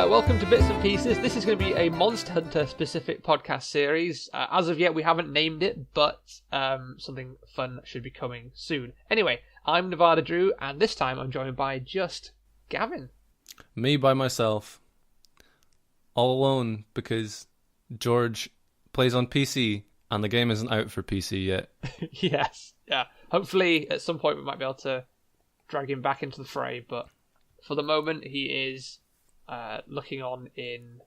Welcome to Bits and Pieces. This is going to be a Monster Hunter specific podcast series. As of yet, we haven't named it, but something fun should be coming soon. Anyway, I'm Nevada Drew, and this time I'm joined by just Gavin. Me by myself. All alone, because George plays on PC, and the game isn't out for PC yet. Yes, yeah. Hopefully, at some point, we might be able to drag him back into the fray, but for the moment, he is looking on in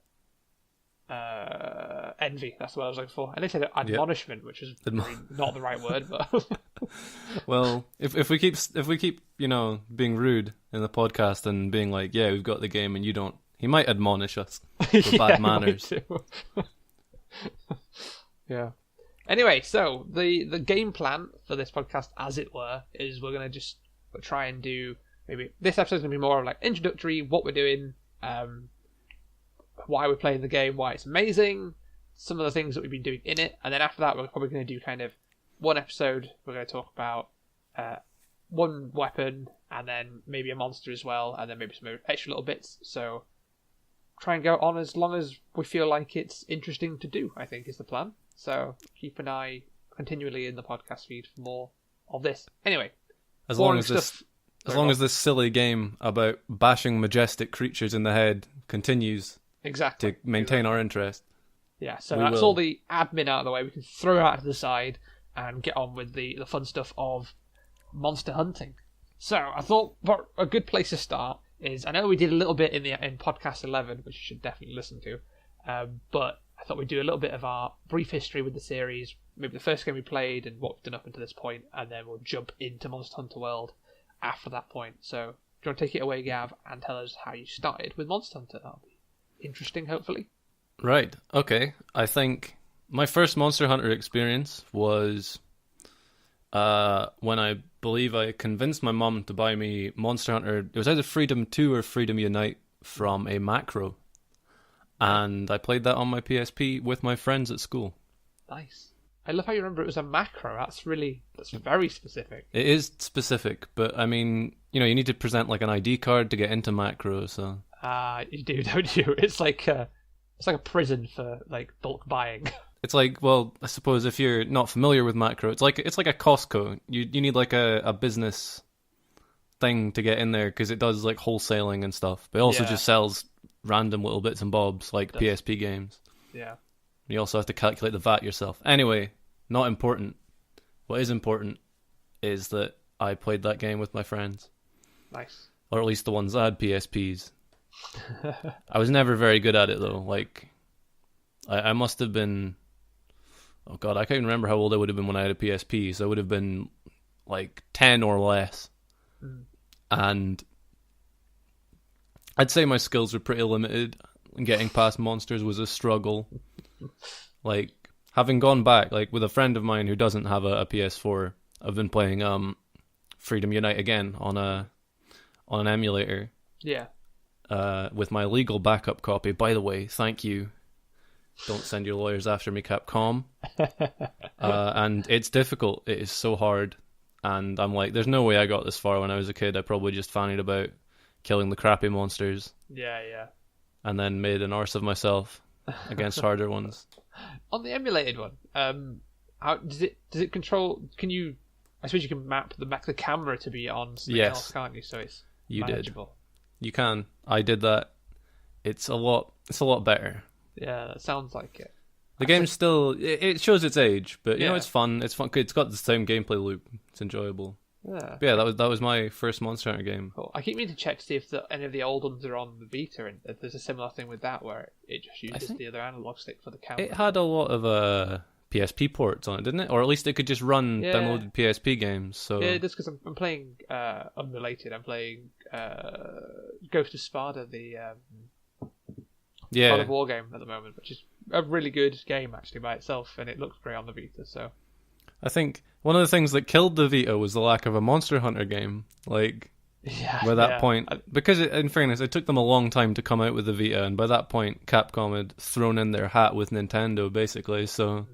envy. That's what I was looking for. And they said admonishment, which is not the right word, but well, if we keep being rude in the podcast and being like, yeah, we've got the game and you don't, he might admonish us for bad manners. Yeah. Anyway, so the game plan for this podcast, as it were, is we're going to just try and do, maybe this episode's going to be more of like introductory, what we're doing, why we're playing the game, why it's amazing, some of the things that we've been doing in it, and then after that we're probably going to do kind of one episode, we're going to talk about one weapon, and then maybe a monster as well, and then maybe some extra little bits, so try and go on as long as we feel like it's interesting to do, I think is the plan. So keep an eye continually in the podcast feed for more of this. Anyway, as long as this silly game about bashing majestic creatures in the head continues to maintain our interest. Yeah, so that's all the admin out of the way. We can throw it out to the side and get on with the fun stuff of monster hunting. So I thought a good place to start is, I know we did a little bit in podcast 11, which you should definitely listen to, but I thought we'd do a little bit of our brief history with the series, maybe the first game we played and what we've done up until this point, and then we'll jump into Monster Hunter World after that point. So, do you want to take it away, Gav, and tell us how you started with Monster Hunter? That'll be interesting, hopefully. Right, okay. I think my first Monster Hunter experience was when I believe I convinced my mum to buy me Monster Hunter. It was either Freedom 2 or Freedom Unite from a macro. And I played that on my PSP with my friends at school. Nice. I love how you remember it was a macro. That's very specific. It is specific, but I mean, you need to present like an ID card to get into macro, so. You do, don't you? It's like a prison for like bulk buying. It's like, well, I suppose if you're not familiar with macro, it's like a Costco. You need like a business thing to get in there because it does like wholesaling and stuff, but it also just sells random little bits and bobs like PSP games. Yeah. You also have to calculate the VAT yourself. Anyway, not important. What is important is that I played that game with my friends. Nice. Or at least the ones that had PSPs. I was never very good at it though. Like, I must have been, oh god, I can't even remember how old I would have been when I had a PSP. So I would have been like 10 or less. And I'd say my skills were pretty limited. Getting past monsters was a struggle. Like, having gone back, like with a friend of mine who doesn't have a PS4, I've been playing Freedom Unite again on an emulator. Yeah. With my legal backup copy. By the way, thank you. Don't send your lawyers after me, Capcom. And it's difficult. It is so hard. And I'm like, there's no way I got this far when I was a kid. I probably just fancied about killing the crappy monsters. Yeah. And then made an arse of myself against harder ones. On the emulated one, how does it control? Can you? I suppose you can map the camera to be on something else, can't you? So it's manageable. You can. I did that. It's a lot better. Yeah, that sounds like it. The game still it shows its age, but it's fun. It's fun. It's got the same gameplay loop. It's enjoyable. Yeah. But yeah, that was my first Monster Hunter game. Cool. I keep meaning to check to see if any of the old ones are on the Vita, and if there's a similar thing with that where it just uses the other analog stick for the camera. It had a lot of PSP ports on it, didn't it? Or at least it could just run downloaded PSP games. So yeah, it does, because I'm playing unrelated. I'm playing Ghost of Sparta, the God of War game at the moment, which is a really good game actually by itself, and it looks great on the Vita. So I think one of the things that killed the Vita was the lack of a Monster Hunter game. Like, by that point, because in fairness, it took them a long time to come out with the Vita, and by that point, Capcom had thrown in their hat with Nintendo, basically. So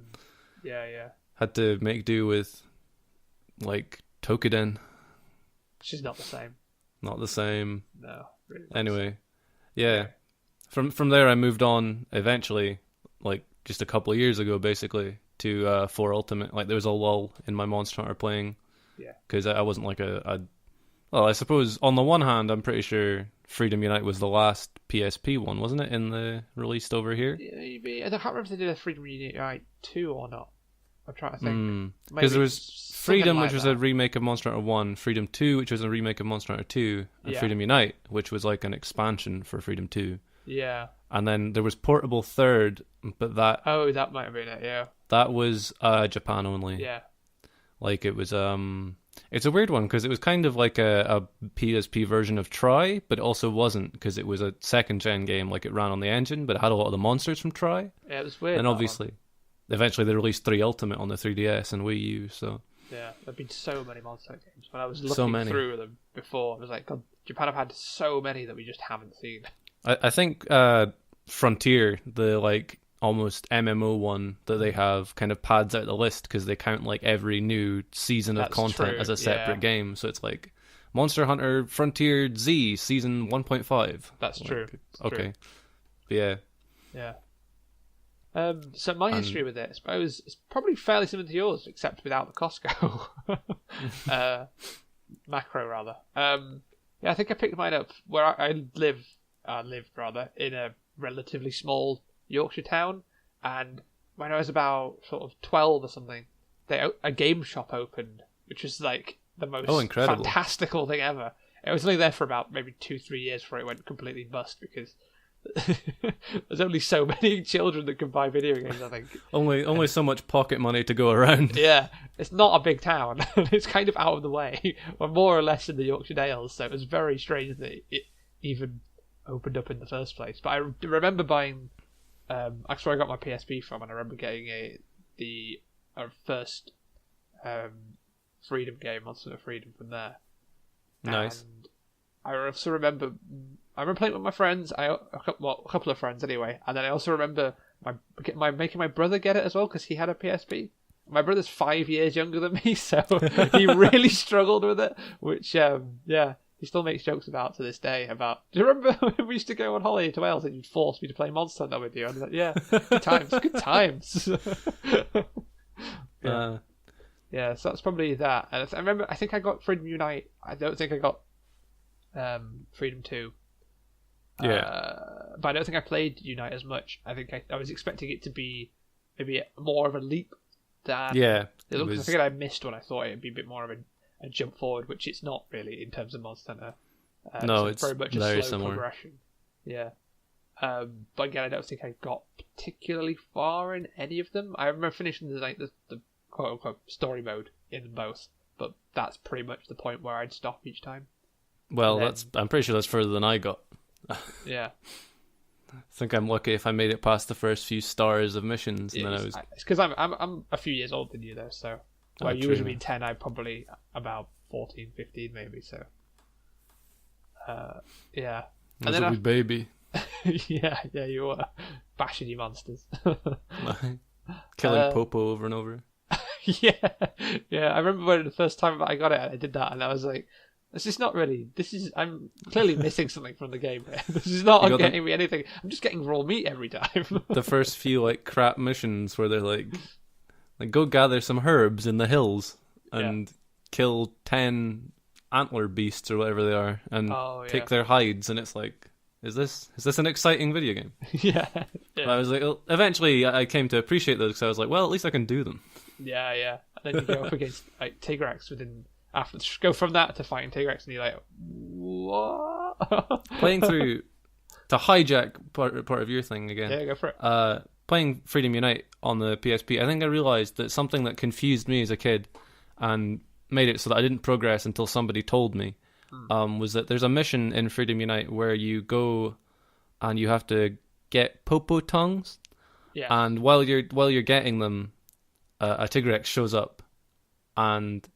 had to make do with like Tokiden, which is not the same. Not the same. No. Really anyway, yeah. From there, I moved on eventually, like just a couple of years ago, basically, to 4 Ultimate. Like there was a lull in my Monster Hunter playing. Yeah. Because I wasn't like well, I suppose on the one hand, I'm pretty sure Freedom Unite was the last PSP one, wasn't it? In the released over here. Maybe. I can't remember if they did a Freedom Unite 2 or not. I'm trying to think. Because there was Freedom, like which was a remake of Monster Hunter 1, Freedom 2, which was a remake of Monster Hunter 2, and Freedom Unite, which was like an expansion for Freedom 2. Yeah. And then there was Portable Third, but that... Oh, that might have been it, yeah. That was Japan only. Yeah. Like, it was... It's a weird one, because it was kind of like a PSP version of Tri, but it also wasn't, because it was a second-gen game, like it ran on the engine, but it had a lot of the monsters from Tri. Yeah, it was weird. And obviously, eventually they released 3 Ultimate on the 3DS and Wii U, so... Yeah, there have been so many Monster Hunter games. When I was looking through them before, I was like, God, Japan have had so many that we just haven't seen. I think Frontier, the like almost MMO one that they have, kind of pads out the list because they count like every new season of content as a separate game. So it's like Monster Hunter Frontier Z Season 1.5. That's like, true. Okay. True. But yeah. Yeah. So my history with it, I suppose, is probably fairly similar to yours, except without the Costco. Macro, rather. Yeah, I think I picked mine up where I lived in a relatively small Yorkshire town, and when I was about sort of 12 or something, a game shop opened, which was like the most fantastical thing ever. It was only there for about maybe 2-3 years before it went completely bust, because there's only so many children that can buy video games, I think. Only so much pocket money to go around. Yeah, it's not a big town. It's kind of out of the way. We're more or less in the Yorkshire Dales, so it was very strange that it even opened up in the first place. But I remember buying... that's where I got my PSP from, and I remember getting the first Freedom game, Monster Hunter Freedom, from there. Nice. And I also remember playing with my friends. A couple of friends anyway, and then I also remember making my brother get it as well because he had a PSP. My brother's 5 years younger than me, so he really struggled with it. Which he still makes jokes about to this day. About, do you remember when we used to go on holiday to Wales and you'd force me to play Monster Hunter with you? I was like, yeah, good times. Yeah, so that's probably that. And I think I got Freedom Unite. I don't think I got Freedom 2. Yeah. But I don't think I played Unite as much. I think I was expecting it to be maybe more of a leap than... Yeah. I figured I missed when I thought it would be a bit more of a jump forward, which it's not really in terms of Monster Hunter. No, so it's very much a very slow similar progression. Yeah. But again, I don't think I got particularly far in any of them. I remember finishing the quote-unquote story mode in both, but that's pretty much the point where I'd stop each time. Well, I'm pretty sure that's further than I got. Yeah. I think I'm lucky if I made it past the first few stars of missions, and then I was... It's because I'm a few years older than you, though, so... Well, you would have been 10, I'm probably about 14, 15 maybe, so... yeah. And then a wee baby. yeah, you were. Bashing you monsters. Killing Popo over and over. Yeah, I remember when the first time I got it, I did that, and I was like, I'm clearly missing something from the game here. This is not getting me anything. I'm just getting raw meat every time. The first few, like, crap missions where they're like, go gather some herbs in the hills and kill 10 antler beasts or whatever they are, and take their hides, and it's like, is this an exciting video game? Yeah. I was like, eventually I came to appreciate those because I was like, well, at least I can do them. Yeah. And then you go up against like Tigrex go from that to fighting Tigrex, and you're like, what? Playing through, to hijack part of your thing again. Yeah, go for it. Playing Freedom Unite on the PSP, I think I realised that something that confused me as a kid and made it so that I didn't progress until somebody told me, was that there's a mission in Freedom Unite where you go and you have to get Popo tongues, and while you're getting them, a Tigrex shows up, and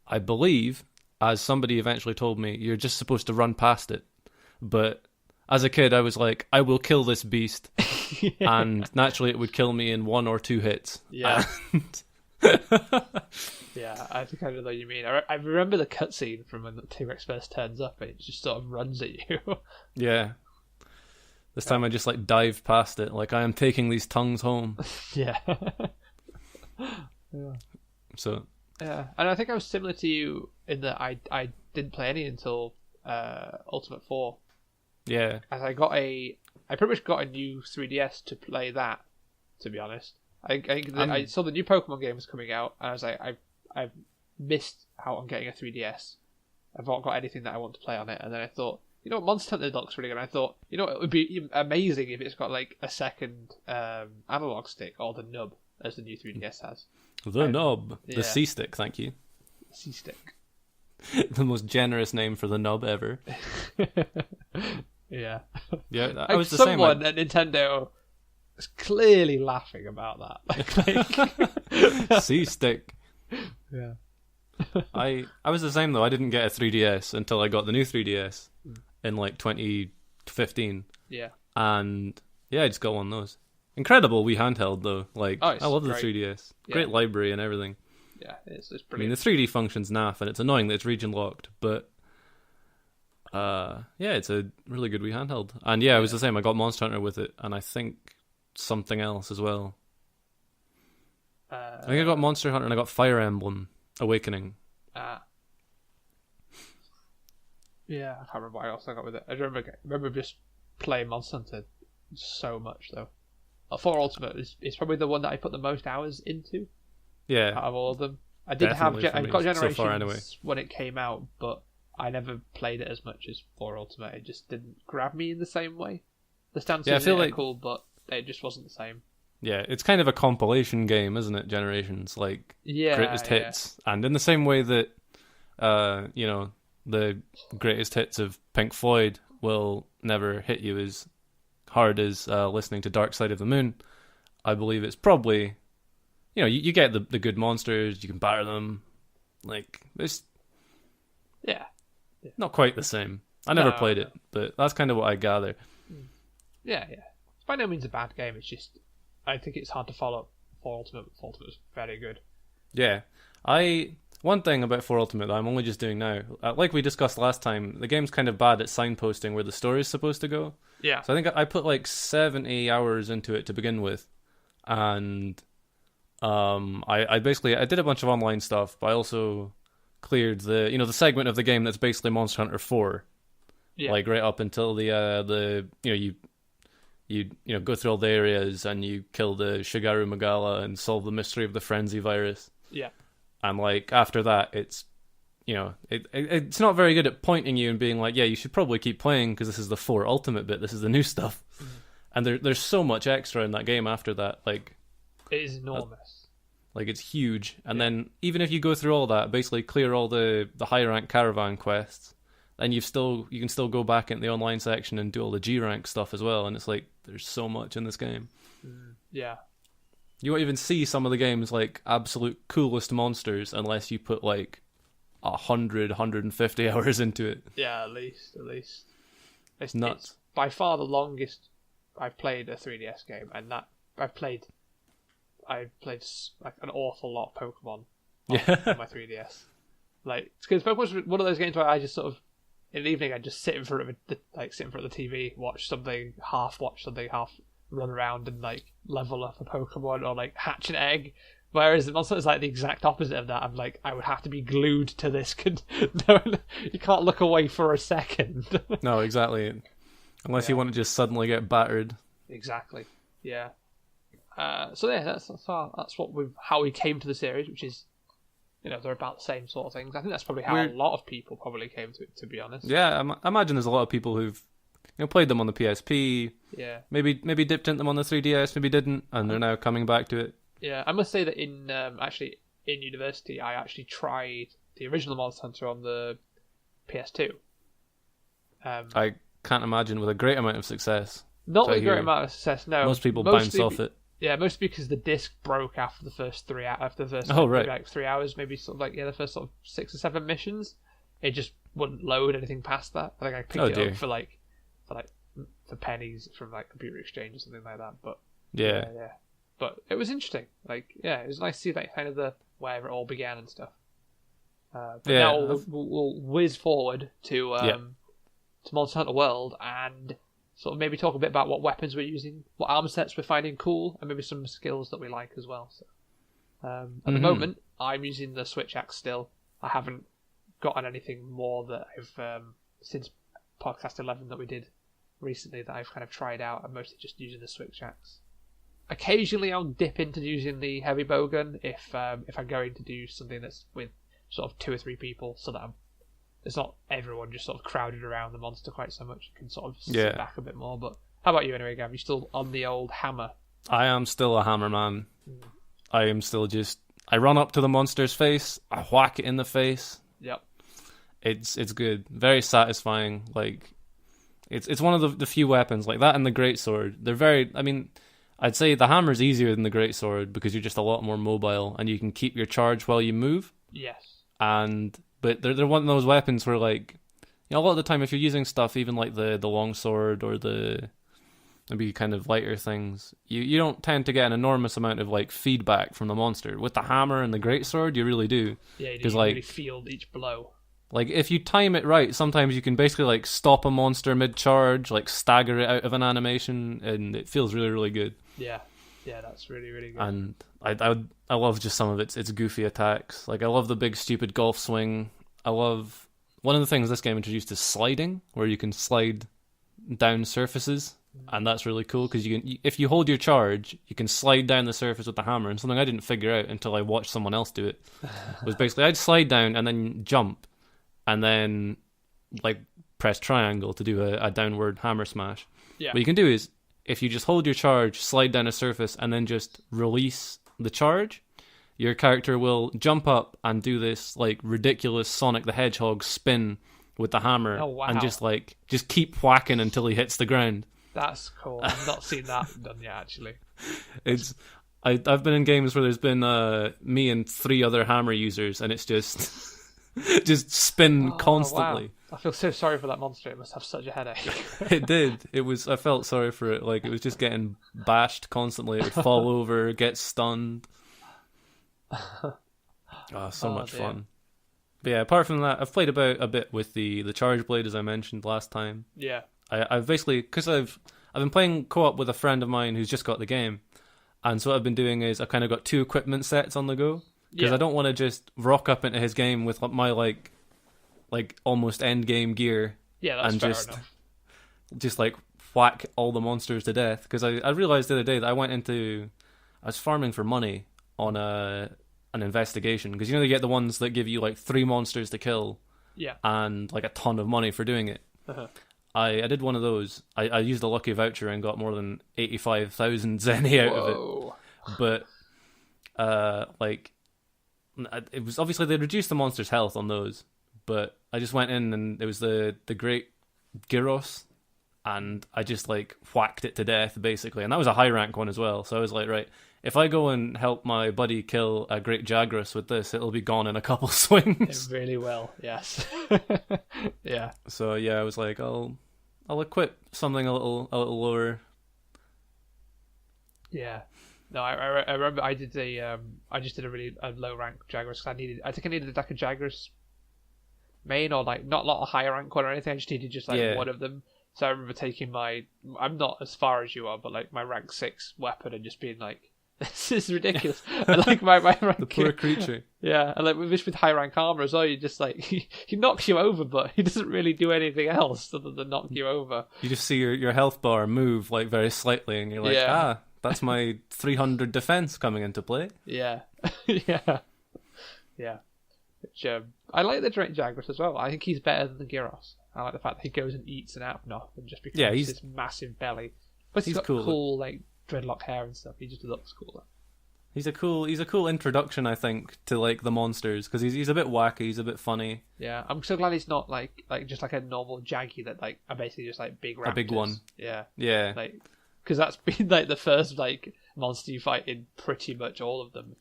I believe, as somebody eventually told me, you're just supposed to run past it. But as a kid, I was like, I will kill this beast, and naturally it would kill me in 1 or 2 hits. Yeah. Yeah, I think I know what you mean. I remember the cutscene from when the T-Rex first turns up, and it just sort of runs at you. Yeah. This time I just like dived past it, like I am taking these tongues home. Yeah. Yeah. So. Yeah, and I think I was similar to you in that I didn't play any until Ultimate 4. Yeah. And I pretty much got a new 3DS to play that. To be honest, I saw the new Pokemon game was coming out, and I was like, I've missed out on getting a 3DS. I've not got anything that I want to play on it, and then I thought, Monster Hunter looks really good. And I thought, it would be amazing if it's got like a second analog stick or the nub as the new 3DS has. The nub, the C-stick. Thank you. C-stick. The most generous name for the nub ever. Yeah. Yeah, I was the someone same. At Nintendo was clearly laughing about that. C-stick. Yeah. I was the same though. I didn't get a 3DS until I got the new 3DS in like 2015. Yeah. And yeah, I just got one of those. Incredible Wii handheld though. Like I love the 3DS. Yeah. Great library and everything. Yeah, it's brilliant. I mean, the 3D function's naff, and it's annoying that it's region locked, but yeah, it's a really good Wii handheld. And yeah, it was the same. I got Monster Hunter with it, and I think something else as well. I think I got Monster Hunter and I got Fire Emblem Awakening. Yeah, I can't remember what else I got with it. I remember just playing Monster Hunter so much though. 4 Ultimate is probably the one that I put the most hours into. Yeah, out of all of them, I got Generations so far, anyway. When it came out, but I never played it as much as 4 Ultimate. It just didn't grab me in the same way. The stances I feel like cool, but it just wasn't the same. Yeah, it's kind of a compilation game, isn't it? Generations, like greatest hits, and in the same way that the greatest hits of Pink Floyd will never hit you as hard as listening to Dark Side of the Moon. I believe it's probably, you get the good monsters, you can batter them, like it's not quite the same. I never played it, but that's kind of what I gather. Yeah. It's by no means a bad game. It's just I think it's hard to follow up 4 Ultimate. 4 Ultimate is very good. Yeah, one thing about 4 Ultimate that I'm only just doing now, like we discussed last time, the game's kind of bad at signposting where the story is supposed to go. Yeah. So I think I put like 70 hours into it to begin with, and I did a bunch of online stuff, but I also cleared the segment of the game that's basically Monster Hunter 4. Yeah. Like right up until the you go through all the areas and you kill the Shigaru Magala and solve the mystery of the Frenzy virus. Yeah. And like after that, it's it's not very good at pointing you and being like, yeah, you should probably keep playing because this is the 4 Ultimate bit. This is the new stuff. Mm-hmm. And there's so much extra in that game after that. Like it is enormous. Like it's huge. And then even if you go through all that, basically clear all the high rank caravan quests, then you can still go back into the online section and do all the G rank stuff as well. And it's like there's so much in this game. Yeah. You won't even see some of the game's like absolute coolest monsters unless you put like 150 hours into it. Yeah, at least. It's nuts. It's by far the longest I've played a 3DS game, and that I've played like an awful lot of Pokemon on my 3DS. Like, because Pokemon's one of those games where I just sort of in the evening I just sit in front of the TV, watch something, half run around and like level up a Pokemon or like hatch an egg. Whereas the Monster is like the exact opposite of that. I'm like, I would have to be glued to this. You can't look away for a second. No, exactly. Unless you want to just suddenly get battered. Exactly. Yeah. So yeah, that's how we came to the series, which is, they're about the same sort of things. I think that's probably how a lot of people probably came to it, to be honest. Yeah, I imagine there's a lot of people who've played them on the PSP. Yeah. Maybe dipped into them on the 3DS, maybe didn't, and they're now coming back to it. Yeah, I must say that in university, I actually tried the original Monster Hunter on the PS2. I can't imagine with a great amount of success. Not with a great amount of success, no. Most people bounce off it. Yeah, mostly because the disc broke after the first 3 hours. Like 3 hours, maybe sort of like the first sort of 6 or 7 missions. It just wouldn't load anything past that. I think I picked it up for pennies from like Computer Exchange or something like that. But yeah. But it was interesting. Like, yeah, it was nice to see that kind of where it all began and stuff. But now we'll whiz forward to Monster Hunter World, and sort of maybe talk a bit about what weapons we're using, what armor sets we're finding cool, and maybe some skills that we like as well. So, at the moment, I'm using the switch axe still. I haven't gotten anything more that I've since podcast 11 that we did recently that I've kind of tried out. I'm mostly just using the switch axe. Occasionally, I'll dip into using the heavy bowgun if I'm going to do something that's with sort of 2 or 3 people, so that it's not everyone just sort of crowded around the monster quite so much. You can sort of sit back a bit more. But how about you anyway, Gav? You still on the old hammer? I am still a hammer man. I am still I run up to the monster's face, I whack it in the face. Yep. It's good, very satisfying. Like, it's one of the few weapons like that, and the greatsword. They're very. I mean, I'd say the hammer's easier than the greatsword because you're just a lot more mobile and you can keep your charge while you move. Yes. But they're one of those weapons where, like, a lot of the time if you're using stuff, even like the longsword or the maybe kind of lighter things, you don't tend to get an enormous amount of like feedback from the monster. With the hammer and the greatsword, you really do. Yeah, you do. You really feel each blow. Like, if you time it right, sometimes you can basically like stop a monster mid-charge, like stagger it out of an animation, and it feels really, really good. Yeah, that's really, really good. And I love just some of its goofy attacks. Like, I love the big stupid golf swing. I love one of the things this game introduced is sliding, where you can slide down surfaces, and that's really cool because if you hold your charge, you can slide down the surface with the hammer. And something I didn't figure out until I watched someone else do it was basically I'd slide down and then jump, and then like press triangle to do a downward hammer smash. Yeah. What you can do is, if you just hold your charge, slide down a surface, and then just release the charge, your character will jump up and do this like ridiculous Sonic the Hedgehog spin with the hammer. Oh, wow. And just keep whacking until he hits the ground. That's cool. I've not seen that done yet, actually. I've been in games where there's been me and 3 other hammer users, and it's just just spin constantly. Wow. I feel so sorry for that monster. It must have such a headache. It did. I felt sorry for it. Like, it was just getting bashed constantly. It would fall over, get stunned. So much fun. But yeah, apart from that, I've played about a bit with the charge blade, as I mentioned last time. Yeah. I've basically, because I've been playing co-op with a friend of mine who's just got the game, and so what I've been doing is I've kind of got 2 equipment sets on the go. Because I don't want to just rock up into his game with my like almost end game gear. Yeah, that's and fair enough. Just like whack all the monsters to death. Because I realized the other day that I was farming for money on an investigation. Because they get the ones that give you like 3 monsters to kill. Yeah. And like a ton of money for doing it. Uh-huh. I did one of those. I used a lucky voucher and got more than 85,000 zenny out of it. But it was obviously they reduced the monster's health on those, but I just went in and it was the great gyros, and I just like whacked it to death basically, and that was a high rank one as well. So I was like, right, if I go and help my buddy kill a great Jagras with this, it'll be gone in a couple swings. It really will, yes. Yeah. So yeah, I was like, I'll equip something a little lower. Yeah. No, I remember I did I just did a really low rank Jagras because I think I needed like a Jagras main, or like not a higher rank one or anything. I just needed just like one of them. So I remember taking I'm not as far as you are, but like my rank 6 weapon and just being like, this is ridiculous. And like my rank, the poor creature. Yeah, and like with high rank armor as well, you just like he knocks you over, but he doesn't really do anything else other than knock you over. You just see your health bar move like very slightly, and you're like, that's my 300 defense coming into play. Yeah. Yeah. Which, I like the Drake Jagras as well. I think he's better than the Gyros. I like the fact that he goes and eats an Apnoth and just becomes this massive belly. But he's got cool like dreadlock hair and stuff. He just looks cooler. He's a cool introduction, I think, to like the monsters, because he's a bit wacky, he's a bit funny. Yeah, I'm so glad he's not like just like a normal Jaggy that like are basically just like big raptors. A big one. Yeah. Like, because that's been like the first like monster you fight in pretty much all of them.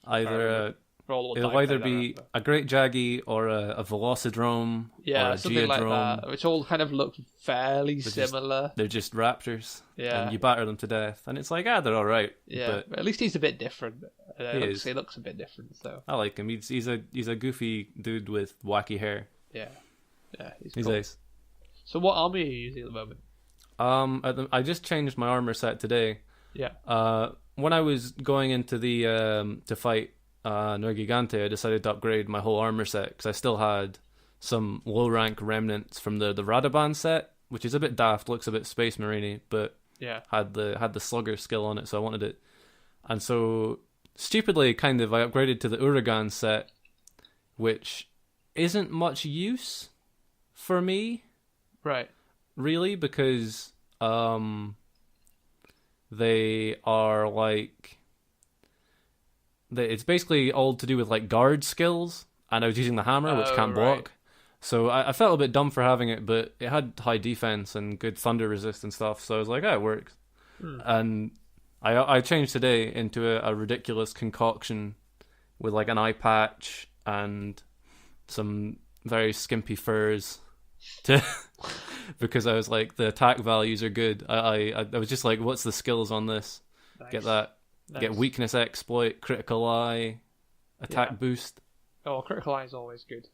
It'll either be a great Jaggy or a Velocidrome or a something Geodrome, like that, which all kind of look fairly similar. They're just raptors, and you batter them to death, and it's like, they're all right. Yeah, but at least he's a bit different. He looks a bit different, so I like him. He's a goofy dude with wacky hair. Yeah, he's cool. Nice. So what army are you using at the moment? I just changed my armor set today. Yeah. When I was going into the to fight Nergigante, I decided to upgrade my whole armor set because I still had some low rank remnants from the Radaban set, which is a bit daft, looks a bit Space Marine-y, but had the slugger skill on it, so I wanted it. And so stupidly, kind of, I upgraded to the Uragan set, which isn't much use for me, right? Really, because they are like it's basically all to do with like guard skills, and I was using the hammer, which can't block. So I felt a bit dumb for having it, but it had high defense and good thunder resist and stuff, so I was like, it works. And I changed today into a ridiculous concoction with like an eye patch and some very skimpy furs to because I was like, the attack values are good. I was just like, what's the skills on this? Nice. Get that. Nice. Get weakness exploit, critical eye, attack boost. Oh, critical eye is always good.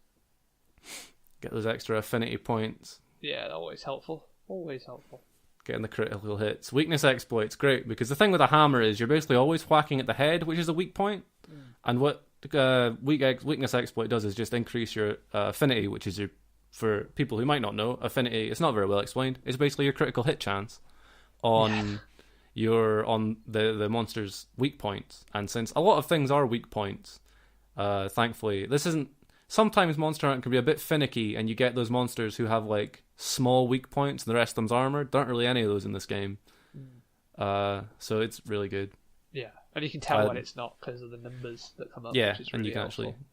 Get those extra affinity points. Yeah, always helpful. Always helpful. Getting the critical hits. Weakness exploit's great, because the thing with a hammer is you're basically always whacking at the head, which is a weak point. And what weakness exploit does is just increase your affinity, which is for people who might not know, affinity, it's not very well explained. It's basically your critical hit chance on the monster's weak points. And since a lot of things are weak points, thankfully, this isn't. Sometimes Monster Hunter can be a bit finicky, and you get those monsters who have like small weak points, and the rest of them's armor. There aren't really any of those in this game, so it's really good. Yeah, and you can tell when it's not because of the numbers that come up. Yeah, which is really and you can helpful. actually.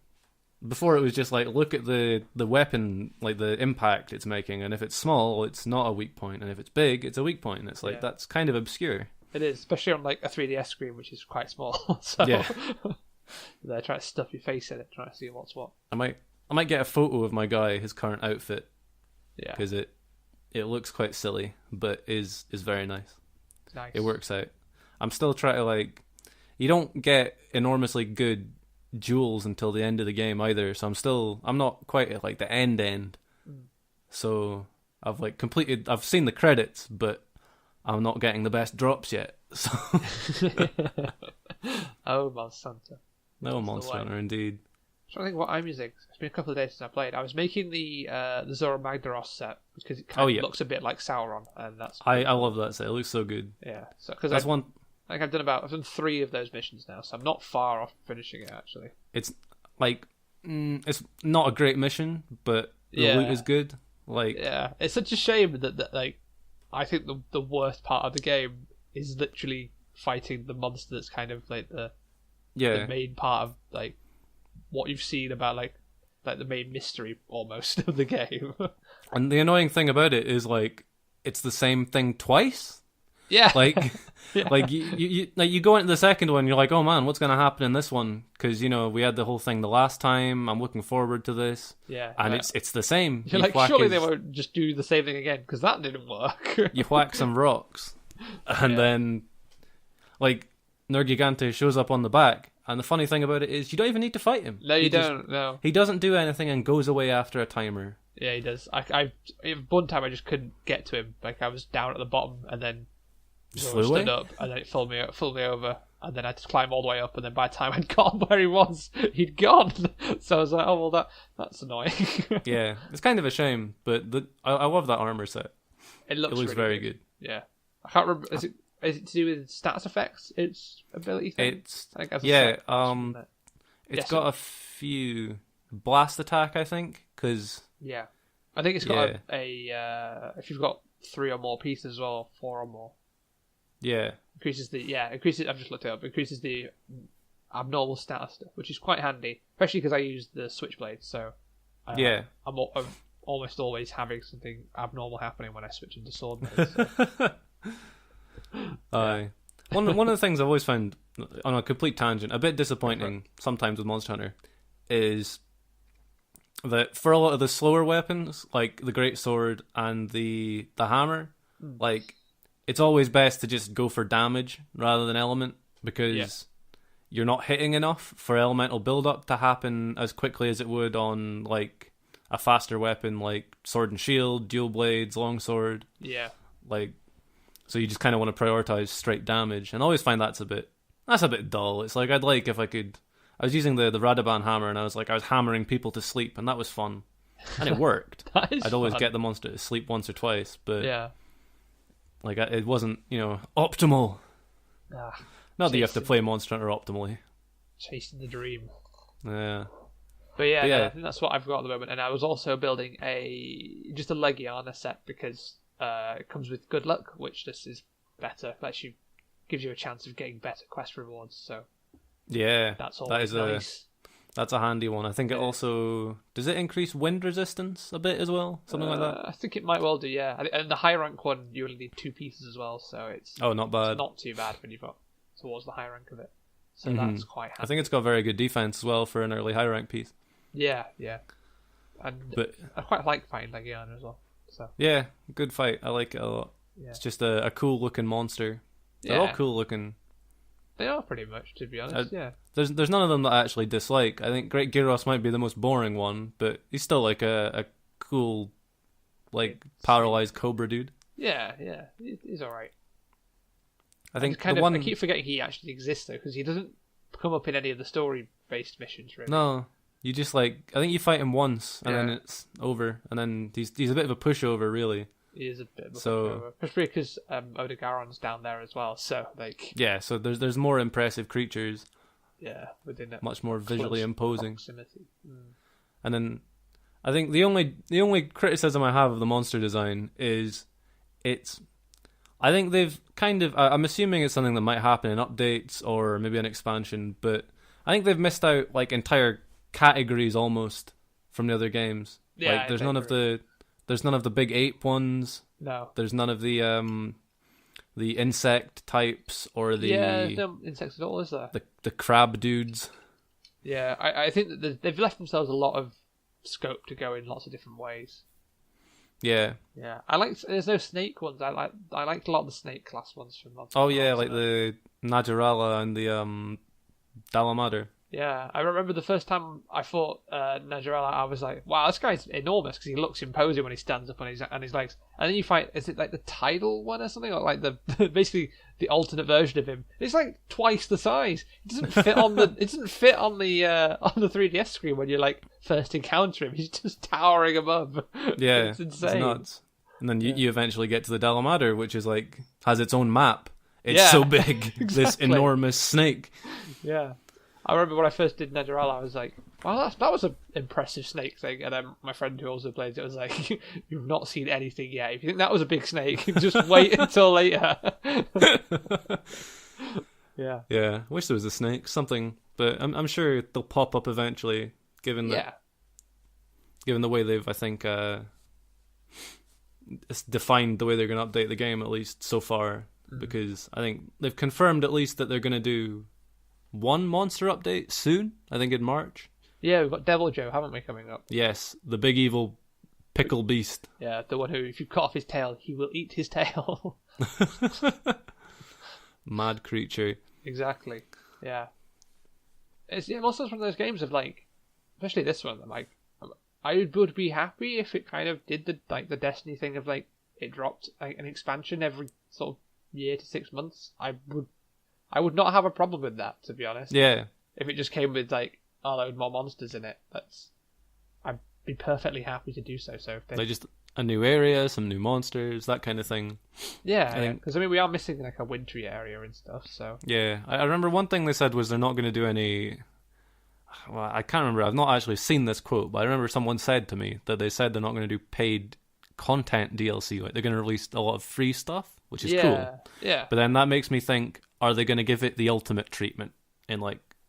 Before it was just like, look at the weapon, like the impact it's making, and if it's small, it's not a weak point, and if it's big, it's a weak point, and it's like that's kind of obscure. It is, especially on like a 3DS screen, which is quite small. So yeah. They're trying to stuff your face in it, trying to see what's what. I might get a photo of my guy, his current outfit. Yeah. Because it looks quite silly, but is very nice. Nice. It works out. I'm still trying to like. You don't get enormously good jewels until the end of the game either, so I'm not quite at like the end. So I've like completed. I've seen the credits, but I'm not getting the best drops yet. So. Oh, Monster Hunter. No, Monster Hunter, indeed. I'm trying to think what I'm using. It's been a couple of days since I played. I was making the Zora Magdaros set because it kind of looks a bit like Sauron, and that's. I love that set. It looks so good. Yeah, so because that's one. Like I've done 3 of those missions now, so I'm not far off finishing it. Actually, it's like it's not a great mission, but the loot is good. Like, yeah, it's such a shame that like I think the worst part of the game is literally fighting the monster that's kind of like the main part of like what you've seen about like the main mystery almost of the game. And the annoying thing about it is like it's the same thing twice. Yeah. Like like you go into the second one, you're like, oh man, what's going to happen in this one? Because we had the whole thing the last time. I'm looking forward to this. Yeah. And it's the same. You're like, surely they won't just do the same thing again, because that didn't work. You whack some rocks, and then like Nergigante shows up on the back, and the funny thing about it is you don't even need to fight him. No, you don't. No, he doesn't do anything and goes away after a timer. Yeah, he does. I one time I just couldn't get to him. Like I was down at the bottom, and then stood up, and then it filled me over, and then I had to climb all the way up, and then by the time I'd gotten where he was, he'd gone. So I was like, oh well, that's annoying. Yeah, it's kind of a shame, but I love that armor set. It looks really very good. Yeah, I can't remember. Is it to do with stats effects? Its ability thing? It's got a few blast attack, I think, because I think it's got a if you've got 3 or more pieces as well, 4 or more. Yeah, increases. I've just looked it up. Increases the abnormal status stuff, which is quite handy, especially because I use the switchblade. So I'm almost always having something abnormal happening when I switch into sword blades. So. One of the things I've always found, on a complete tangent, a bit disappointing sometimes with Monster Hunter, is that for a lot of the slower weapons, like the great sword and the hammer, like it's always best to just go for damage rather than element, because you're not hitting enough for elemental build-up to happen as quickly as it would on like a faster weapon like sword and shield, dual blades, longsword. Yeah. Like, so you just kind of want to prioritize straight damage, and I always find that's a bit dull. It's like I'd like if I could. I was using the Radaban hammer, and I was hammering people to sleep, and that was fun, and it worked. I'd always get the monster to sleep once or twice, but like it wasn't optimal. Not that you have to play Monster Hunter optimally. Chasing the dream. Yeah. But yeah, I think that's what I've got at the moment. And I was also building just a Legiana set because it comes with good luck, which this is better. Gives you a chance of getting better quest rewards. So yeah, that's always nice. That's a handy one. I think it also does it increase wind resistance a bit as well, something like that. I think it might well do. Yeah, and the high rank one you only need 2 pieces as well, so it's not bad. It's not too bad when you've got towards the high rank of it. So that's quite handy. I think it's got very good defense as well for an early high rank piece. Yeah. But I quite like fighting Legiana as well. So yeah, good fight. I like it a lot. Yeah. It's just a cool looking monster. They're all cool looking. They are pretty much, to be honest. Yeah. There's none of them that I actually dislike. I think Great Gyros might be the most boring one, but he's still like a cool, like paralyzed cobra dude. Yeah, he's all right. I think I keep forgetting he actually exists though, because he doesn't come up in any of the story-based missions. Really. No, you just I think you fight him once and then it's over, and then he's a bit of a pushover, really. He is a bit of a pushover, especially because Odogaron's down there as well. So so there's more impressive creatures. Yeah, within it, much more visually imposing. Proximity. And then I think the only criticism I have of the monster design is I think they've kind of. I'm assuming it's something that might happen in updates or maybe an expansion, but I think they've missed out entire categories almost from the other games. Yeah, there's none of the big ape ones. No, there's none of the insect types or the there's no insects at all, is there? The crab dudes. Yeah, I think that they've left themselves a lot of scope to go in lots of different ways. Yeah. There's no snake ones. I liked a lot of the snake class ones from Monster. Oh yeah, like the Najarala and the Dalamader. Yeah, I remember the first time I fought Najarala, I was like, wow, this guy's enormous because he looks imposing when he stands up on his legs. And then you fight, is it like the tidal one or something? Or like the basically the alternate version of him. It's like twice the size. It doesn't fit on the 3DS screen when you first encounter him. He's just towering above. Yeah, it's insane. It's nuts. And then you eventually get to the Dalamader, which is has its own map. It's so big, exactly. This enormous snake. Yeah. I remember when I first did Najarala, I was like, wow, that was an impressive snake thing. And then my friend who also plays it was like, you've not seen anything yet. If you think that was a big snake, just wait until later. Yeah. Yeah, I wish there was a snake, something. But I'm sure they'll pop up eventually, given the way they've, I think, defined the way they're going to update the game, at least so far. Mm-hmm. Because I think they've confirmed at least that they're going to do one monster update soon, I think in March. Yeah, we've got Devil Joe, haven't we, coming up? Yes, the big evil pickle beast. Yeah, the one who, if you cut off his tail, he will eat his tail. Mad creature. Exactly, yeah. It's also one of those games of especially this one, I would be happy if it kind of did the Destiny thing of it dropped an expansion every sort of year to 6 months. I would not have a problem with that, to be honest. Yeah. If it just came with a load more monsters in it, I'd be perfectly happy to do so. So if they just a new area, some new monsters, that kind of thing. Yeah, because we are missing a wintry area and stuff. So yeah, I remember one thing they said was they're not going to do any. Well, I can't remember. I've not actually seen this quote, but I remember someone said to me that they said they're not going to do paid content DLC. They're going to release a lot of free stuff, which is cool. Yeah. But then that makes me think: are they going to give it the ultimate treatment in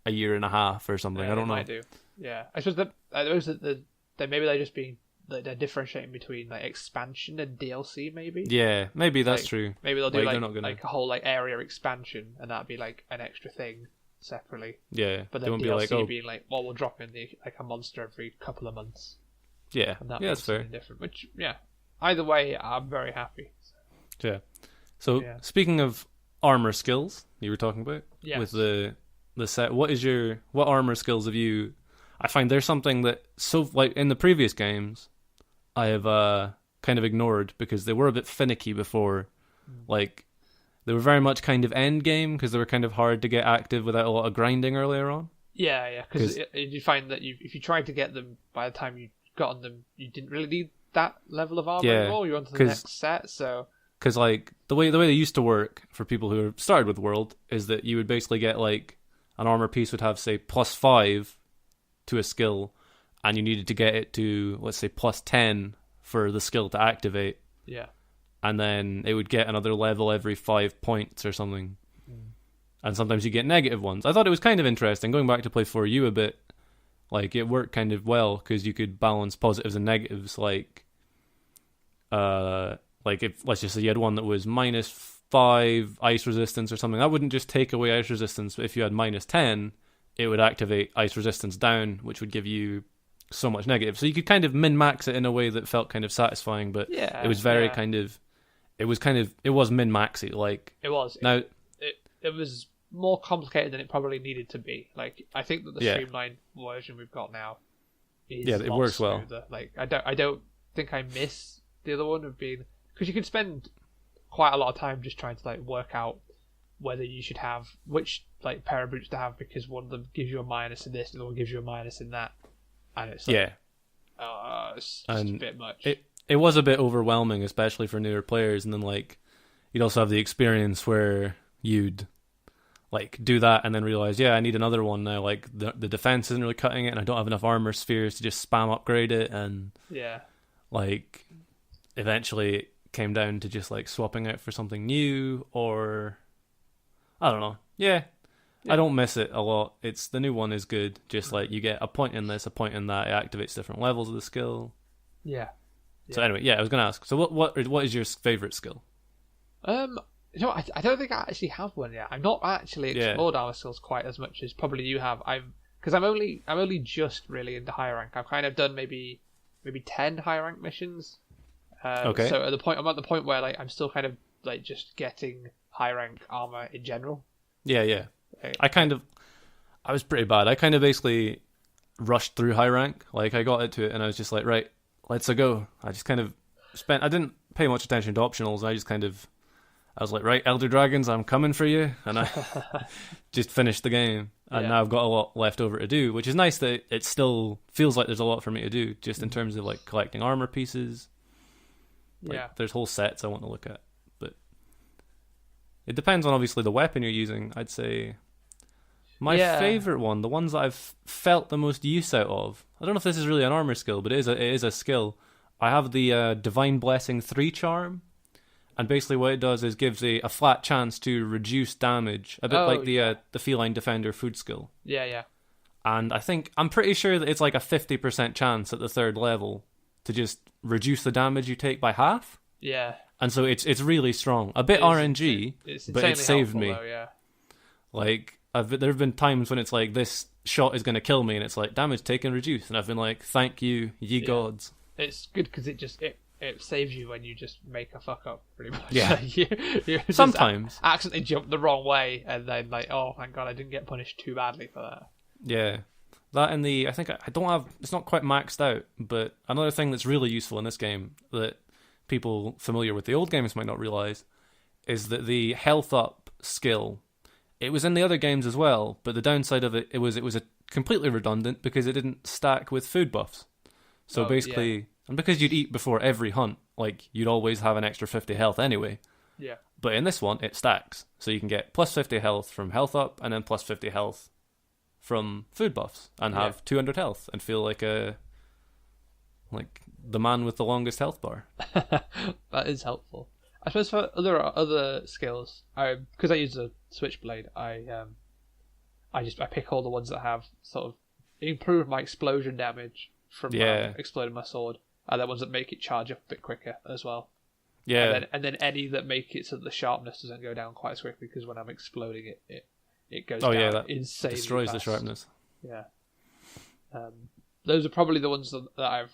a year and a half or something? Yeah, I don't know. Might do. Yeah, I suppose that maybe they're just being they're differentiating between expansion and DLC. Maybe. Yeah, maybe that's true. Maybe they'll do a whole area expansion, and that'd be an extra thing separately. Yeah, but then DLC being well, we'll drop in a monster every couple of months. Yeah, and that that's fair. Different, which either way, I'm very happy. So. Yeah. So speaking of armor skills, you were talking about with the set. What armor skills have you? I find there's something that in the previous games, I have kind of ignored because they were a bit finicky before. Like, they were very much kind of end game because they were kind of hard to get active without a lot of grinding earlier on. Yeah, because you find that if you tried to get them by the time you got on them, you didn't really need that level of armor anymore. You're on to the next set, so... Because, like, the way they used to work for people who started with World is that you would basically get, like, an armor piece would have, say, +5 to a skill, and you needed to get it to, let's say, +10 for the skill to activate. Yeah. And then it would get another level every 5 points or something. And sometimes you get negative ones. I thought it was kind of interesting. Going back to play 4U a bit, like, it worked kind of well because you could balance positives and negatives. Like if, let's just say you had one that was -5 ice resistance or something, that wouldn't just take away ice resistance, but if you had -10, it would activate ice resistance down, which would give you so much negative. So you could kind of min-max it in a way that felt kind of satisfying, but it was very kind of... It was min-maxy. Like, it was. Now... It was more complicated than it probably needed to be. Like, I think that the streamlined version we've got now is it works smoother. well. Like, I don't think I miss the other one of being, because you can spend quite a lot of time just trying to like work out whether you should have which like pair of boots to have, because one of them gives you a minus in this, and the other one gives you a minus in that, and it's like, it's just a bit much. It was a bit overwhelming, especially for newer players, and then like you'd also have the experience where you'd like do that and then realize, I need another one now. Like the defense isn't really cutting it, and I don't have enough armor spheres to just spam upgrade it. And like eventually it came down to just like swapping out for something new, or I don't know. I don't miss it a lot. It's the new one is good. Just like you get a point in this, a point in that. It activates different levels of the skill. So anyway, I was gonna ask. So what is your favorite skill? I don't think I actually have one yet. I've not actually explored armor skills quite as much as probably you have. Because I'm only just really into high rank. I've kind of done maybe 10 high rank missions. Okay. So I'm at the point where like I'm still kind of like just getting high rank armor in general. Yeah. I was pretty bad. I kind of basically rushed through high rank. Like I got into it and I was just like, right, let's go. I just kind of I didn't pay much attention to optionals. I was like, right, Elder Dragons, I'm coming for you. And I just finished the game. And now I've got a lot left over to do, which is nice that it still feels like there's a lot for me to do, just in terms of like collecting armor pieces. Like, there's whole sets I want to look at. But it depends on obviously the weapon you're using. I'd say my favorite one, the ones that I've felt the most use out of, I don't know if this is really an armor skill, but it is a skill. I have the Divine Blessing 3 charm. And basically what it does is gives a flat chance to reduce damage, a bit like the Feline Defender food skill. Yeah. And I'm pretty sure that it's like a 50% chance at the 3rd level to just reduce the damage you take by half. Yeah. And so it's really strong. A bit RNG, but it saved me. Though, Like, there have been times when it's like, this shot is going to kill me, and it's like, damage taken reduced. And I've been like, thank you, ye gods. It's good because it saves you when you just make a fuck up, pretty much. Yeah. you sometimes accidentally jump the wrong way, and then like, oh thank God, I didn't get punished too badly for that. Yeah, that and I think I don't have. It's not quite maxed out, but another thing that's really useful in this game that people familiar with the old games might not realize is that the health up skill. It was in the other games as well, but the downside of it was a completely redundant because it didn't stack with food buffs. So basically. And because you'd eat before every hunt, like, you'd always have an extra 50 health anyway. Yeah. But in this one, it stacks. So you can get plus 50 health from health up, and then plus 50 health from food buffs, and have 200 health, and feel like the man with the longest health bar. That is helpful. I suppose for other skills, because I use a switchblade, I pick all the ones that have sort of improved my explosion damage from exploding my sword. And the ones that make it charge up a bit quicker as well. Yeah. And then any that make it so that the sharpness doesn't go down quite as quickly, because when I'm exploding it goes down that insanely destroys fast. The sharpness. Yeah. Those are probably the ones that I've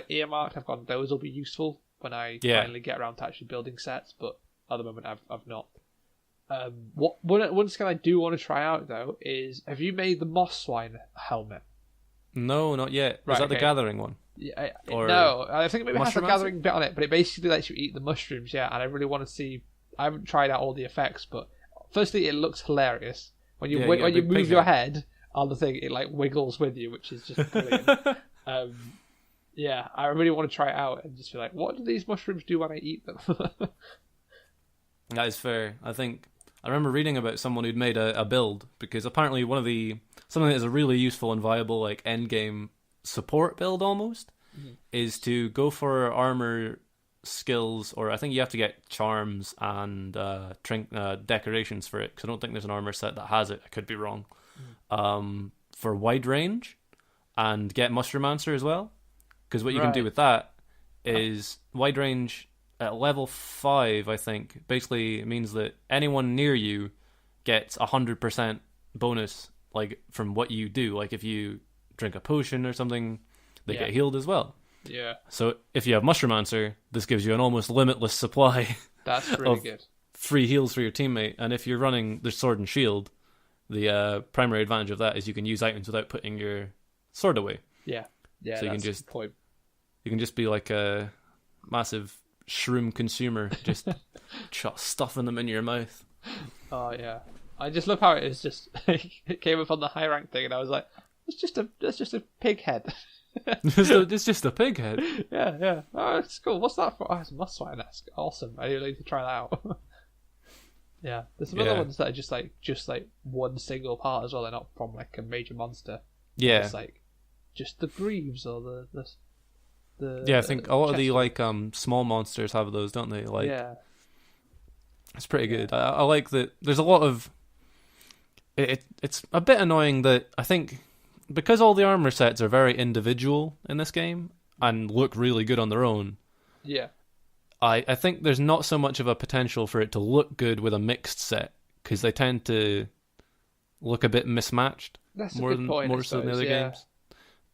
earmarked. I've gone, those will be useful when I finally get around to actually building sets, but at the moment I've not. One skill I do want to try out though is, have you made the Moss Swine helmet? No, not yet. Is that the Gathering one? Yeah, no, I think it maybe has a gathering bit on it, but it basically lets you eat the mushrooms. Yeah, and I really want to see. I haven't tried out all the effects, but firstly, it looks hilarious when you move your head on the thing. It like wiggles with you, which is just brilliant. Yeah, I really want to try it out and just be like, what do these mushrooms do when I eat them? That is fair. I remember reading about someone who'd made a build, because apparently something that is a really useful and viable like end game support build almost is to go for armor skills, or I think you have to get charms and decorations for it, because I don't think there's an armor set that has it. I could be wrong. For wide range, and get Mushromancer as well, because what you can do with that is wide range at level 5, I think, basically means that anyone near you gets 100% bonus, like from what you do. Like if you drink a potion or something, they get healed as well. Yeah. So if you have Mushromancer, this gives you an almost limitless supply. That's really good. Free heals for your teammate, and if you're running the sword and shield, the primary advantage of that is you can use items without putting your sword away. Yeah. So you can just be like a massive shroom consumer, just stuffing them in your mouth. Oh yeah, I just love how it is just it came up on the high rank thing, and I was like, that's just a pig head. It's just a pig head. Yeah. Oh, it's cool. What's that for? Oh, it's a Muswine. That's awesome. I really need to try that out. Yeah, there's some other ones that are just like one single part as well. They're not from like a major monster. Yeah, it's like just the greaves or the I think a lot of the like small monsters have those, don't they? Like, yeah, it's pretty good. I like that. There's a lot of it's a bit annoying that I think because all the armor sets are very individual in this game and look really good on their own. Yeah, I think there's not so much of a potential for it to look good with a mixed set, because they tend to look a bit mismatched. That's a good point, more so than the other games.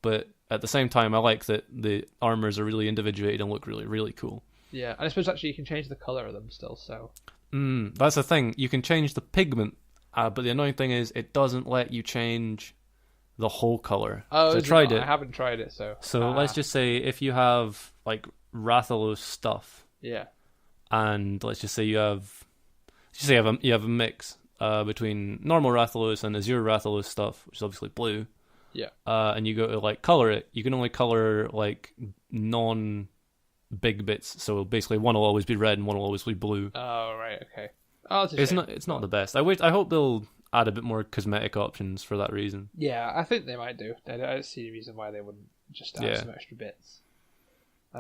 But at the same time, I like that the armors are really individuated and look really, really cool. Yeah, and I suppose actually you can change the colour of them still, so... That's the thing. You can change the pigment, but the annoying thing is it doesn't let you change the whole colour. Oh, I tried it. I haven't tried it, so... So let's just say if you have, like, Rathalos stuff... Yeah. And let's just say you have a mix between normal Rathalos and Azure Rathalos stuff, which is obviously blue. Yeah. And you go to like color it. You can only color like non-big bits. So basically, one will always be red and one will always be blue. Oh right, okay. Oh, it's not the best. I hope they'll add a bit more cosmetic options for that reason. Yeah, I think they might do. I don't see a reason why they wouldn't just add some extra bits.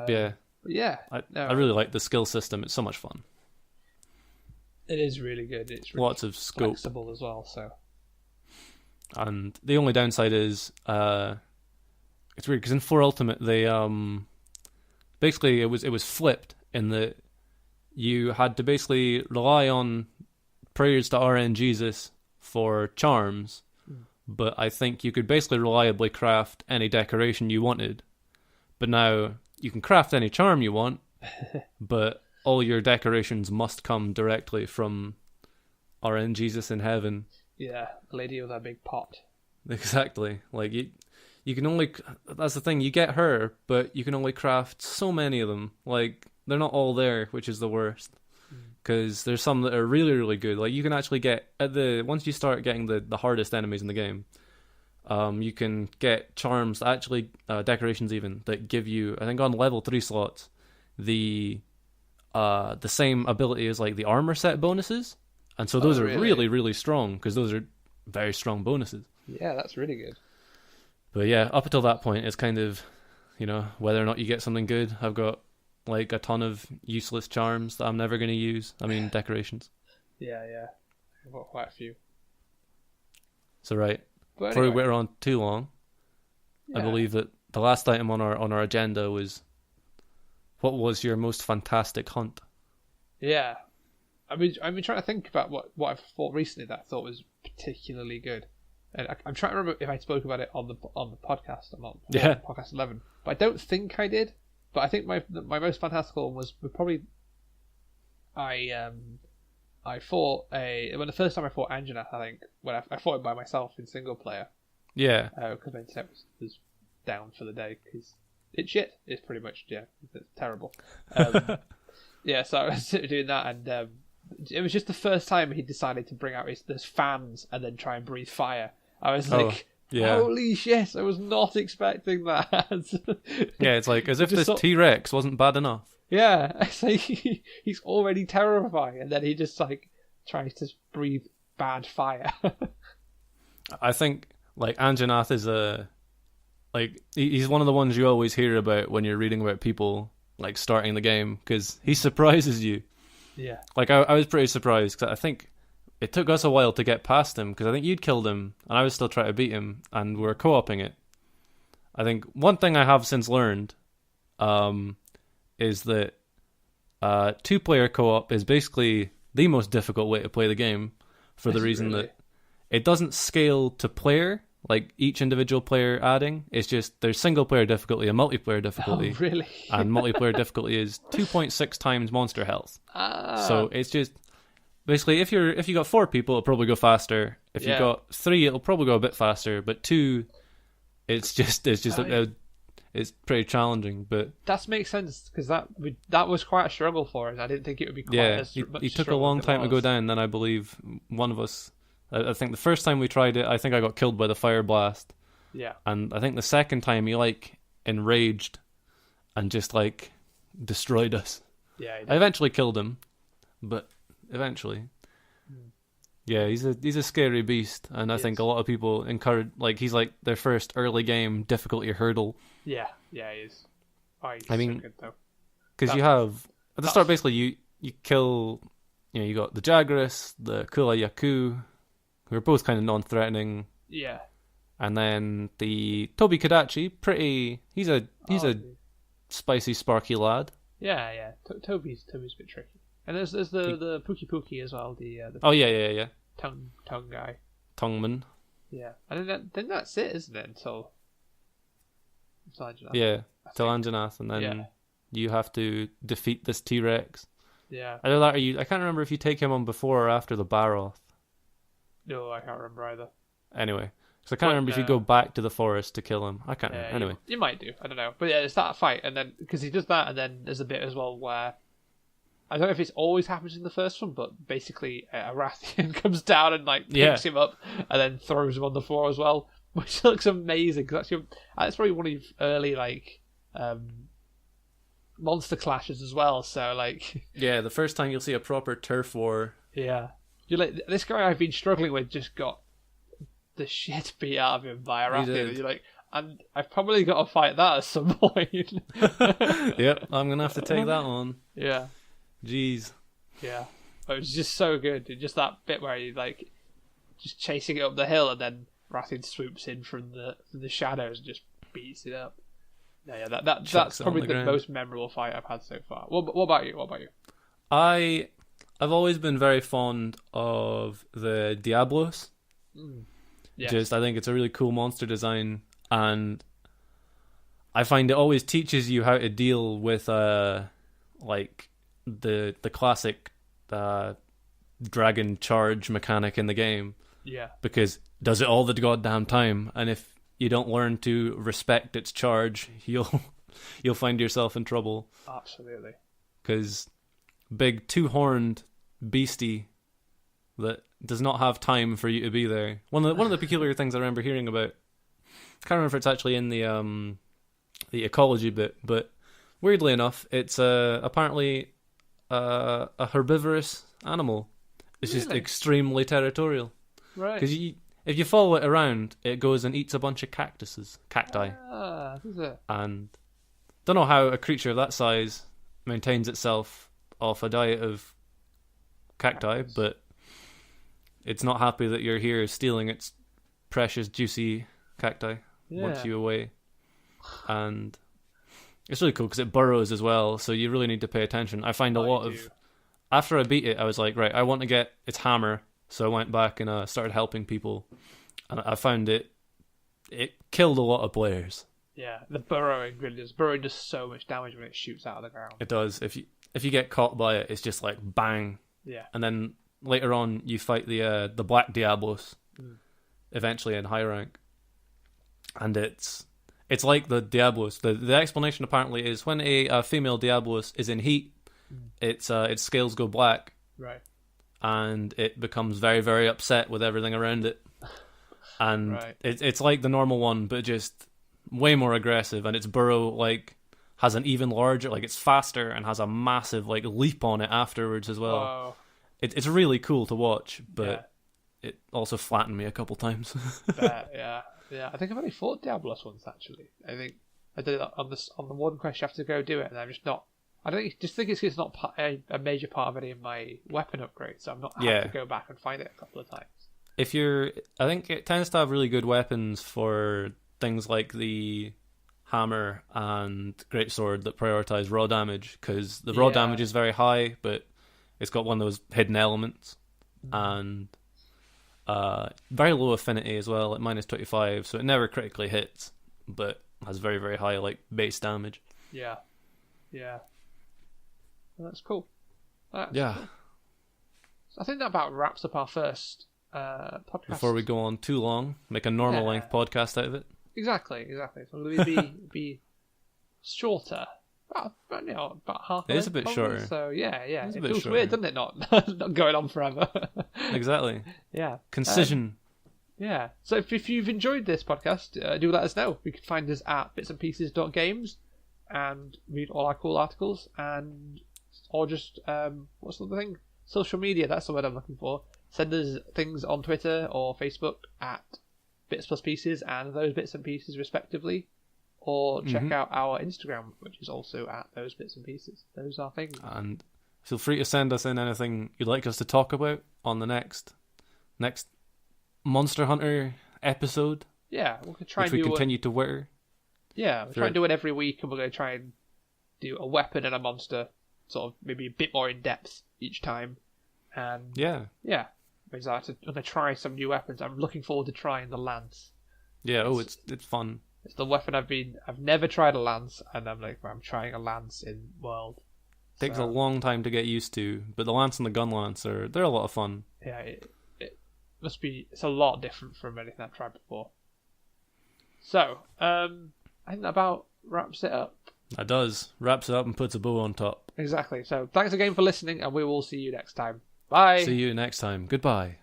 Yeah. But yeah, I really like the skill system. It's so much fun. It is really good. It's really lots of scope, flexible as well. So, and the only downside is it's weird because in 4 Ultimate they basically it was flipped in that you had to basically rely on prayers to RN Jesus for charms, but I think you could basically reliably craft any decoration you wanted. But now you can craft any charm you want, but all your decorations must come directly from RN Jesus in heaven. Yeah, the lady with that big pot. Exactly. Like you can only, that's the thing, you get her, but you can only craft so many of them. Like they're not all there, which is the worst. Because there's some that are really, really good. Like you can actually get once you start getting the hardest enemies in the game, you can get charms, actually decorations even, that give you, I think on level 3 slots, the same ability as like the armor set bonuses, and so those are really, really strong because those are very strong bonuses. Yeah, that's really good. But yeah, up until that point, it's kind of, whether or not you get something good. I've got like a ton of useless charms that I'm never going to use. I mean, decorations. Yeah. I've got quite a few. So right, before we went on too long, I believe that the last item on our agenda was, what was your most fantastic hunt? Yeah, I've been trying to think about what I've fought recently that I thought was particularly good, and I'm trying to remember if I spoke about it on the podcast or not. Yeah, podcast 11, but I don't think I did. But I think my most fantastical one was probably I fought the first time I fought Anjanath, I think, when I fought it by myself in single player. Yeah. Because my internet was down for the day because it's shit. It's pretty much it's terrible. Yeah, so I was doing that, and it was just the first time he decided to bring out his fans and then try and breathe fire. I was like, holy shit! I was not expecting that. Yeah, it's like as if this T-Rex wasn't bad enough. Yeah, it's like he's already terrifying, and then he just like tries to breathe bad fire. I think like Anjanath is he's one of the ones you always hear about when you're reading about people like starting the game, because he surprises you. Yeah. Like I was pretty surprised, because I think it took us a while to get past him, because I think you'd killed him and I was still trying to beat him, and we were co-oping it. I think one thing I have since learned is that 2-player co-op is basically the most difficult way to play the game, for the reason that it doesn't scale to player, like each individual player adding. It's just there's single player difficulty and multiplayer difficulty. Oh, really? And multiplayer difficulty is 2.6 times monster health. So it's just basically if you got 4 people, it'll probably go faster. If you got 3, it'll probably go a bit faster. But 2, it's pretty challenging. But that makes sense, because that was quite a struggle for us. I didn't think it would be quite as much. He took a long time to go down. Then I believe one of us. I think the first time we tried it, I think I got killed by the fire blast. Yeah. And I think the second time he like enraged and just like destroyed us. Yeah. I eventually killed him, but eventually. Yeah, he's a scary beast, and I think a lot of people encourage, like, he's like their first early game difficulty hurdle. Yeah, he is. Oh, he's I mean, so good, though. Because you have at the start basically you kill, you got the Jagras, the Kula Yaku, who are both kind of non-threatening. Yeah. And then the Tobi Kadachi, he's a spicy, sparky lad. Yeah. Toby's a bit tricky. And there's the Pookie as well. The yeah. Tongue guy. Tongueman. Yeah. And then that's it, isn't it? Until Anjanath. Yeah, till Anjanath, and then you have to defeat this T-Rex. Yeah. Either that, or I can't remember if you take him on before or after the Baroth. No, I can't remember either. Anyway, because I can't remember if you go back to the forest to kill him. I can't remember. Anyway. You might do. I don't know. But yeah, it's that fight, and then because he does that, and then there's a bit as well where I don't know if it's always happens in the first one, but basically a Rathian comes down and like picks him up and then throws him on the floor as well, which looks amazing. Because that's probably one of your early like monster clashes as well. So like the first time you'll see a proper turf war. Yeah, you're like, this guy I've been struggling with just got the shit beat out of him by a Rathian. You're like, and I've probably got to fight that at some point. Yep, I'm gonna have to take that on. Yeah. Jeez. Yeah. It was just so good. Just that bit where he like just chasing it up the hill, and then Rathian swoops in from the shadows and just beats it up. Yeah, that's probably the most memorable fight I've had so far. What about you? I've always been very fond of the Diablos. Yes. I think it's a really cool monster design, and I find it always teaches you how to deal with like the classic dragon charge mechanic in the game. Yeah. Because it does it all the goddamn time, and if you don't learn to respect its charge, you'll find yourself in trouble. Absolutely. Because big 2-horned beastie that does not have time for you to be there. One of the peculiar things I remember hearing about, I can't remember if it's actually in the ecology bit, but weirdly enough, it's apparently a herbivorous animal. It's just extremely territorial. Right. Because if you follow it around, it goes and eats a bunch of cacti. Is it? And don't know how a creature of that size maintains itself off a diet of cacti, but it's not happy that you're here stealing its precious, juicy cacti once you're away. And it's really cool because it burrows as well, so you really need to pay attention. I find a lot of... After I beat it, I was like, right, I want to get its hammer, so I went back and started helping people. And I found it killed a lot of players. Yeah, the burrowing really does. Burrowing does so much damage when it shoots out of the ground. It does. If you get caught by it, it's just like bang. Yeah. And then later on, you fight the Black Diablos, eventually in high rank, and it's it's like the Diablos. The explanation apparently is when a female Diablos is in heat, its scales go black. Right. And it becomes very, very upset with everything around it. And it's like the normal one, but just way more aggressive. And its burrow like has an even larger, like it's faster and has a massive like leap on it afterwards as well. Whoa. It's really cool to watch, but it also flattened me a couple times. Yeah. I think I've only fought Diablos once actually. I think I did it on the one quest. You have to go do it, and I'm just not. I don't think it's not a major part of any of my weapon upgrades, so I'm not having to go back and find it a couple of times. I think it tends to have really good weapons for things like the hammer and greatsword that prioritize raw damage, because the raw damage is very high, but it's got one of those hidden elements, and very low affinity as well, at -25, so it never critically hits, but has very, very high like base damage. Yeah. Well, that's cool. Cool. I think that about wraps up our first podcast. Before we go on too long, make a normal length podcast out of it. Exactly. So we'll be shorter. About half. It is a bit shorter. So it feels weird, doesn't it? Not going on forever. Exactly. Yeah. Concision. So if you've enjoyed this podcast, do let us know. You can find us at bitsandpieces.games and read all our cool articles, or just what's the other thing? Social media. That's the word I'm looking for. Send us things on Twitter or Facebook at Bits Plus Pieces and Those Bits and Pieces respectively, or check out our Instagram, which is also at Those Bits and Pieces. Those are things. And feel free to send us in anything you'd like us to talk about on the next Monster Hunter episode. Yeah, we're gonna try which we continue to wear. Yeah, we're trying to do it every week, and we're going to try and do a weapon and a monster, sort of maybe a bit more in depth each time. And because I'm going to try some new weapons. I'm looking forward to trying the lance. Yeah, it's fun. It's the weapon I've never tried a lance, and I'm trying a lance in World. Takes a long time to get used to, but the lance and the gun lance they're a lot of fun. Yeah, it must be. It's a lot different from anything I've tried before. So, I think that about wraps it up. That does. Wraps it up and puts a bow on top. Exactly. So thanks again for listening, and we will see you next time. Bye. See you next time. Goodbye.